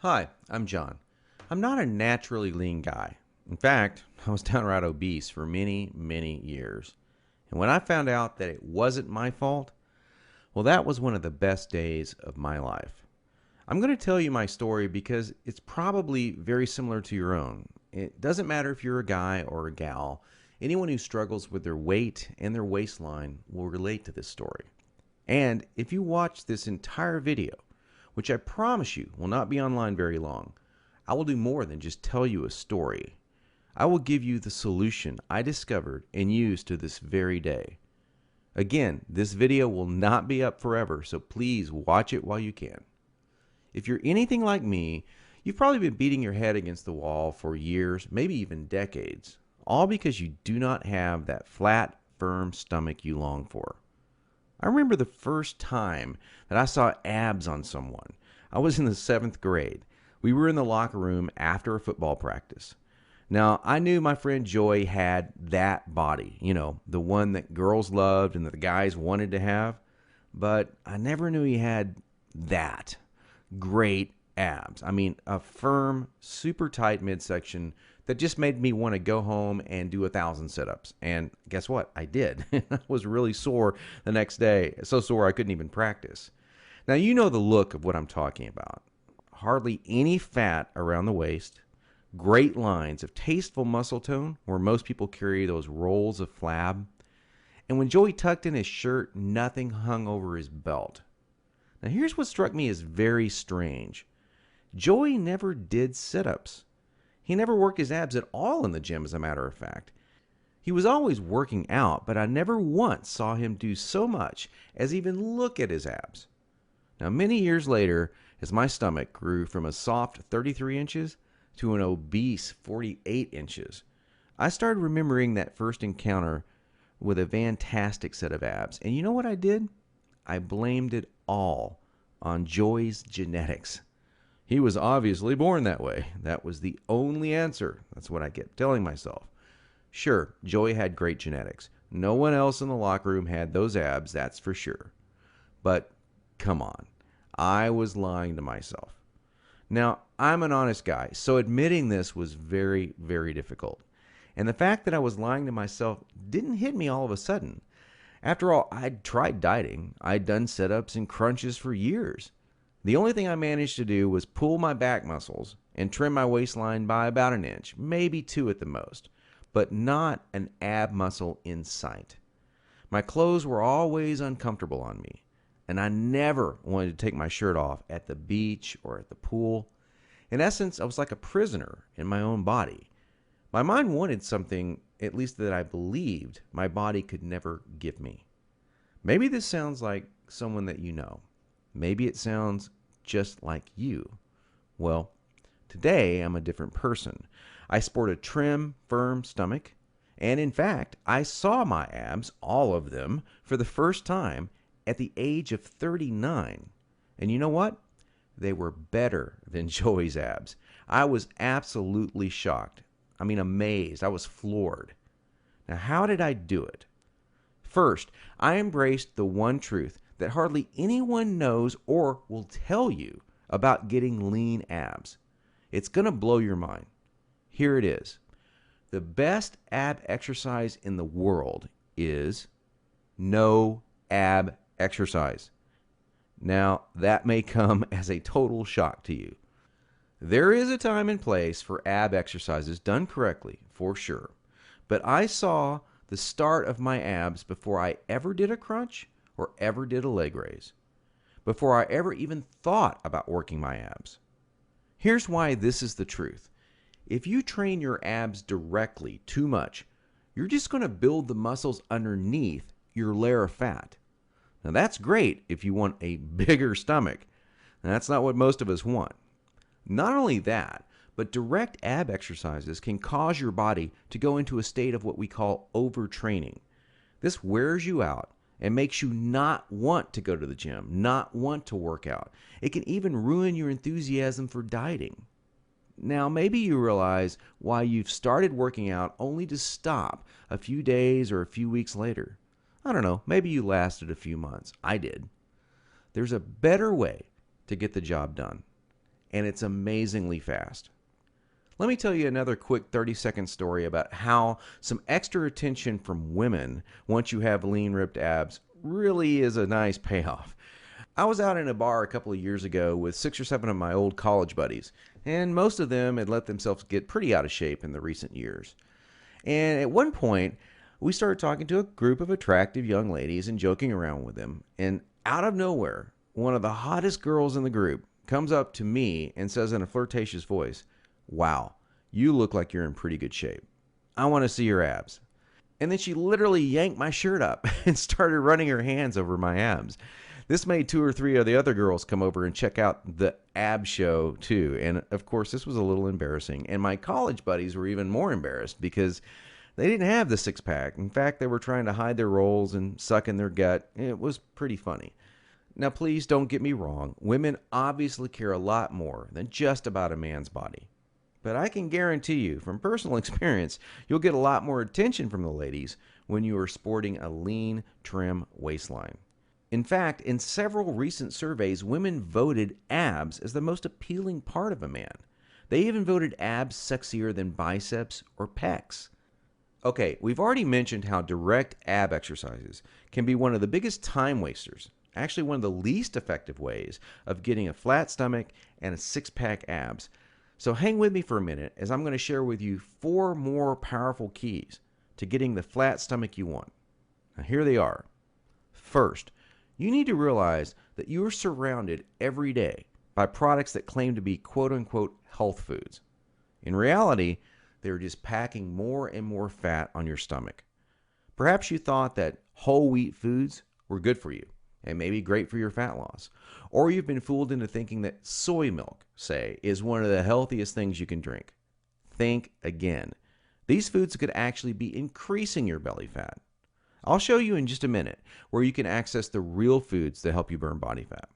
Hi, I'm John. I'm not a naturally lean guy. In fact, I was downright obese for many, many years. And when I found out that it wasn't my fault, well, that was one of the best days of my life. I'm going to tell you my story because it's probably very similar to your own. It doesn't matter if you're a guy or a gal, anyone who struggles with their weight and their waistline will relate to this story. And if you watch this entire video, which I promise you will not be online very long, I will do more than just tell you a story. I will give you the solution I discovered and use to this very day. Again, this video will not be up forever, so please watch it while you can. If you're anything like me, you've probably been beating your head against the wall for years, maybe even decades, all because you do not have that flat, firm stomach you long for. I remember the first time that I saw abs on someone. I was in the 7th grade. We were in the locker room after a football practice. Now, I knew my friend Joy had that body, the one that girls loved and that the guys wanted to have, but I never knew he had that great abs. I mean, a firm, super tight midsection that just made me want to go home and do 1,000 sit-ups. And guess what? I did. I was really sore the next day. So sore I couldn't even practice. Now, you know the look of what I'm talking about. Hardly any fat around the waist, great lines of tasteful muscle tone where most people carry those rolls of flab. And when Joey tucked in his shirt, nothing hung over his belt. Now, here's what struck me as very strange. Joey never did sit-ups. He never worked his abs at all in the gym, as a matter of fact. He was always working out, but I never once saw him do so much as even look at his abs. Now, many years later, as my stomach grew from a soft 33 inches to an obese 48 inches, I started remembering that first encounter with a fantastic set of abs. And you know what I did? I blamed it all on Joey's genetics. He was obviously born that way. That was the only answer. That's what I kept telling myself. Sure, Joey had great genetics. No one else in the locker room had those abs, that's for sure. But come on, I was lying to myself. Now, I'm an honest guy, so admitting this was very, very difficult. And the fact that I was lying to myself didn't hit me all of a sudden. After all, I'd tried dieting. I'd done sit-ups and crunches for years. The only thing I managed to do was pull my back muscles and trim my waistline by about an inch, maybe 2 at the most, but not an ab muscle in sight. My clothes were always uncomfortable on me, and I never wanted to take my shirt off at the beach or at the pool. In essence, I was like a prisoner in my own body. My mind wanted something, at least that I believed, my body could never give me. Maybe this sounds like someone that you know. Maybe it sounds just like you. Well, today I'm a different person. I sport a trim, firm stomach, and in fact, I saw my abs, all of them, for the first time at the age of 39. And you know what? They were better than Joey's abs. I was absolutely shocked. I mean, amazed. I was floored. Now, how did I do it? First, I embraced the one truth that hardly anyone knows or will tell you about getting lean abs. It's going to blow your mind. Here it is. The best ab exercise in the world is no ab exercise. Now, that may come as a total shock to you. There is a time and place for ab exercises done correctly, for sure. But I saw the start of my abs before I ever did a crunch or ever did a leg raise, before I ever even thought about working my abs. Here's why this is the truth. If you train your abs directly too much, you're just going to build the muscles underneath your layer of fat. Now that's great if you want a bigger stomach. And that's not what most of us want. Not only that, but direct ab exercises can cause your body to go into a state of what we call overtraining. This wears you out and makes you not want to go to the gym, not want to work out. It can even ruin your enthusiasm for dieting. Now, maybe you realize why you've started working out only to stop a few days or a few weeks later. I don't know, maybe you lasted a few months. I did. There's a better way to get the job done. and it's amazingly fast. Let me tell you another quick 30-second story about how some extra attention from women once you have lean ripped abs really is a nice payoff. I was out in a bar a couple of years ago with 6 or 7 of my old college buddies, and most of them had let themselves get pretty out of shape in the recent years. And at one point, we started talking to a group of attractive young ladies and joking around with them. And out of nowhere, one of the hottest girls in the group comes up to me and says in a flirtatious voice, "Wow, you look like you're in pretty good shape. I want to see your abs." And then she literally yanked my shirt up and started running her hands over my abs. This made 2 or 3 of the other girls come over and check out the ab show too. And of course, this was a little embarrassing. And my college buddies were even more embarrassed because they didn't have the 6-pack. In fact, they were trying to hide their rolls and suck in their gut. It was pretty funny. Now, please don't get me wrong. Women obviously care a lot more than just about a man's body. But I can guarantee you, from personal experience, you'll get a lot more attention from the ladies when you are sporting a lean, trim waistline. In fact, in several recent surveys, women voted abs as the most appealing part of a man. They even voted abs sexier than biceps or pecs. Okay, we've already mentioned how direct ab exercises can be one of the biggest time wasters, actually one of the least effective ways of getting a flat stomach and a 6-pack abs. So hang with me for a minute as I'm going to share with you 4 more powerful keys to getting the flat stomach you want. Now here they are. First, you need to realize that you are surrounded every day by products that claim to be quote-unquote health foods. In reality, they're just packing more and more fat on your stomach. Perhaps you thought that whole wheat foods were good for you and maybe great for your fat loss. Or you've been fooled into thinking that soy milk, say, is one of the healthiest things you can drink. Think again. These foods could actually be increasing your belly fat. I'll show you in just a minute where you can access the real foods that help you burn body fat.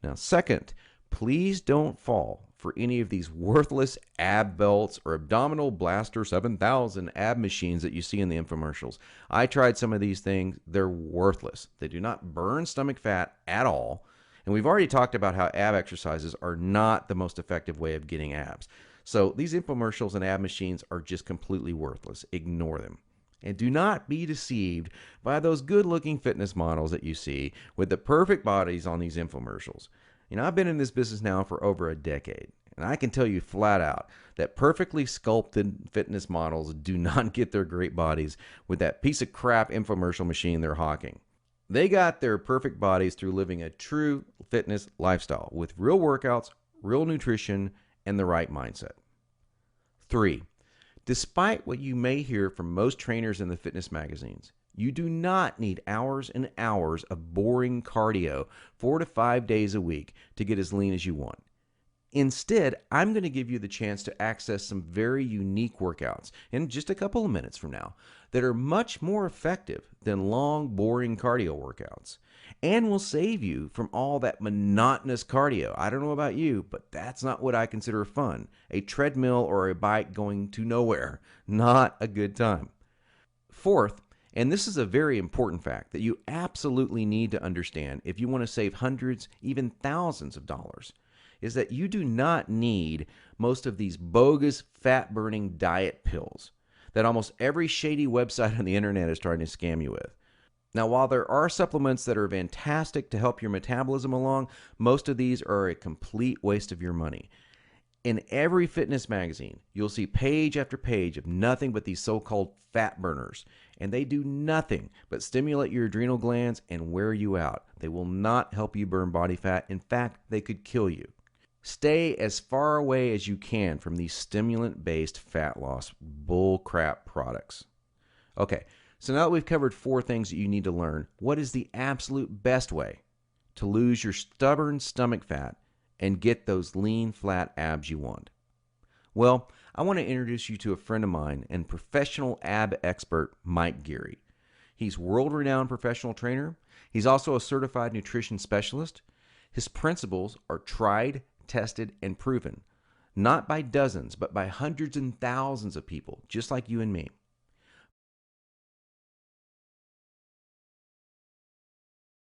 Now, second, please don't fall for any of these worthless ab belts or abdominal blaster 7000 ab machines that you see in the infomercials. I tried some of these things. They're worthless. They do not burn stomach fat at all. And we've already talked about how ab exercises are not the most effective way of getting abs. So these infomercials and ab machines are just completely worthless. Ignore them. And do not be deceived by those good-looking fitness models that you see with the perfect bodies on these infomercials. You know, I've been in this business now for over a decade, and I can tell you flat out that perfectly sculpted fitness models do not get their great bodies with that piece of crap infomercial machine they're hawking. They got their perfect bodies through living a true fitness lifestyle with real workouts, real nutrition, and the right mindset. 3. Despite what you may hear from most trainers in the fitness magazines, you do not need hours and hours of boring cardio 4 to 5 days a week to get as lean as you want. Instead, I'm going to give you the chance to access some very unique workouts in just a couple of minutes from now that are much more effective than long, boring cardio workouts and will save you from all that monotonous cardio. I don't know about you, but that's not what I consider fun. A treadmill or a bike going to nowhere. Not a good time. Fourth, and this is a very important fact that you absolutely need to understand if you want to save hundreds, even thousands of dollars, is that you do not need most of these bogus fat-burning diet pills that almost every shady website on the internet is trying to scam you with. Now, while there are supplements that are fantastic to help your metabolism along, most of these are a complete waste of your money. In every fitness magazine, you'll see page after page of nothing but these so-called fat burners, and they do nothing but stimulate your adrenal glands and wear you out. They will not help you burn body fat. In fact, they could kill you. Stay as far away as you can from these stimulant-based fat loss bullcrap products. Okay, so now that we've covered 4 things that you need to learn, what is the absolute best way to lose your stubborn stomach fat and get those lean, flat abs you want? Well, I want to introduce you to a friend of mine and professional ab expert, Mike Geary. He's world-renowned professional trainer. He's also a certified nutrition specialist. His principles are tried, tested, and proven, not by dozens, but by hundreds and thousands of people, just like you and me.